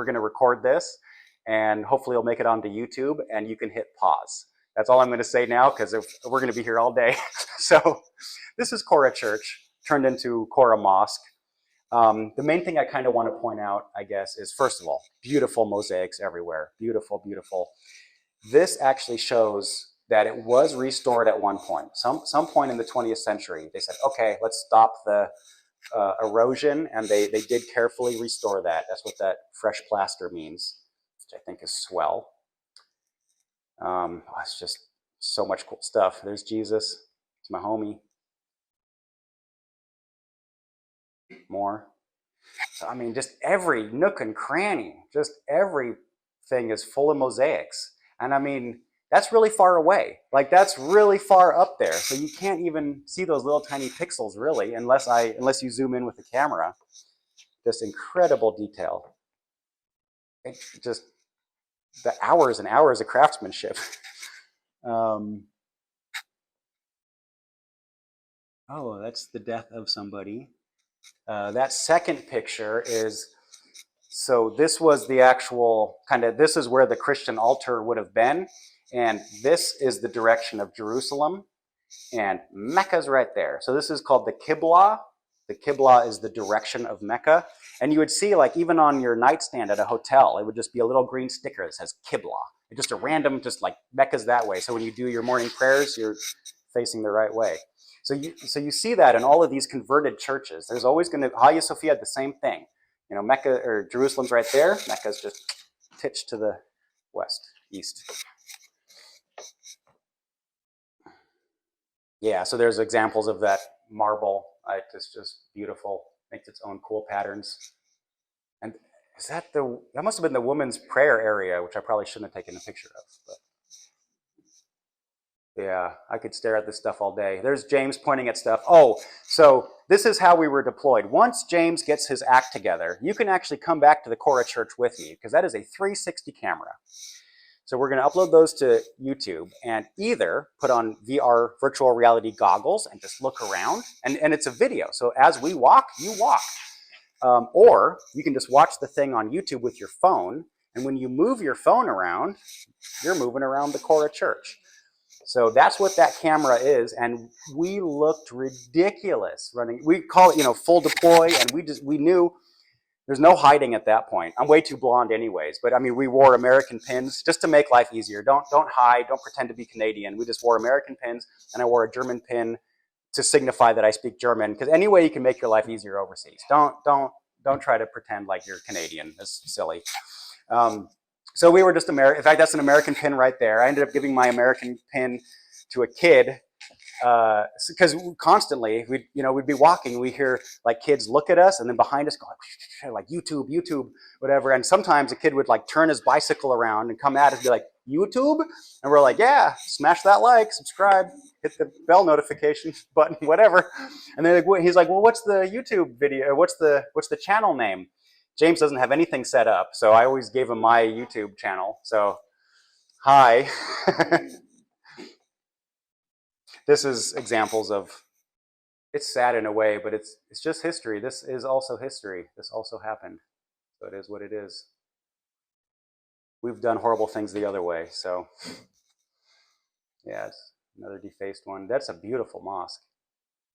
We're going to record this, and hopefully it'll make it onto YouTube, and you can hit pause. That's all I'm going to say now, because we're going to be here all day. So this is Chora Church, turned into Chora Mosque. The main thing I kind of want to point out, I guess, is first of all, beautiful mosaics everywhere. Beautiful, beautiful. This actually shows that it was restored at one point. Some point in the 20th century, they said, okay, let's stop the erosion, and they did carefully restore that. That's what that fresh plaster means, which I think is swell. It's just so much cool stuff. There's Jesus. It's my homie. More. So, I mean, just every nook and cranny, just everything is full of mosaics. And I mean, that's really far away. Like, that's really far up there. So you can't even see those little tiny pixels, really, unless you zoom in with the camera. Just incredible detail. It's just the hours and hours of craftsmanship. Oh, that's the death of somebody. That second picture is, so this was the actual this is where the Christian altar would have been. And this is the direction of Jerusalem. And Mecca's right there. So this is called the Qibla. The Qibla is the direction of Mecca. And you would see, like, even on your nightstand at a hotel, it would just be a little green sticker that says Qibla. It's just a random, just like Mecca's that way. So when you do your morning prayers, you're facing the right way. So you see that in all of these converted churches. There's always going to, Hagia Sophia had the same thing. You know, Mecca, or Jerusalem's right there. Mecca's just titched to the east. Yeah, so there's examples of that marble. It's just beautiful. Makes its own cool patterns. And is that must have been the woman's prayer area, which I probably shouldn't have taken a picture of. But yeah, I could stare at this stuff all day. There's James pointing at stuff. Oh, so this is how we were deployed. Once James gets his act together, you can actually come back to the Chora Church with me, because that is a 360 camera. So we're going to upload those to YouTube and either put on VR virtual reality goggles and just look around. And it's a video. So as we walk, you walk. Or you can just watch the thing on YouTube with your phone. And when you move your phone around, you're moving around the Chora Church. So that's what that camera is. And we looked ridiculous running. We call it, full deploy. And we knew there's no hiding at that point. I'm way too blonde anyways, but I mean, we wore American pins just to make life easier. Don't hide, don't pretend to be Canadian. We just wore American pins, and I wore a German pin to signify that I speak German, because any way you can make your life easier overseas. Don't try to pretend like you're Canadian. That's silly. So we were just American. In fact, that's an American pin right there. I ended up giving my American pin to a kid, because constantly we'd be walking, we hear like kids look at us, and then behind us go like YouTube, whatever. And sometimes a kid would like turn his bicycle around and come at us and be like, YouTube? And we're like, yeah, smash that like, subscribe, hit the bell notification button, whatever. And then he's like, well, what's the YouTube video? What's the channel name? James doesn't have anything set up, so I always gave him my YouTube channel. So, hi. This is examples of, it's sad in a way, but it's just history. This is also history. This also happened. So it is what it is. We've done horrible things the other way. So yeah, it's another defaced one. That's a beautiful mosque.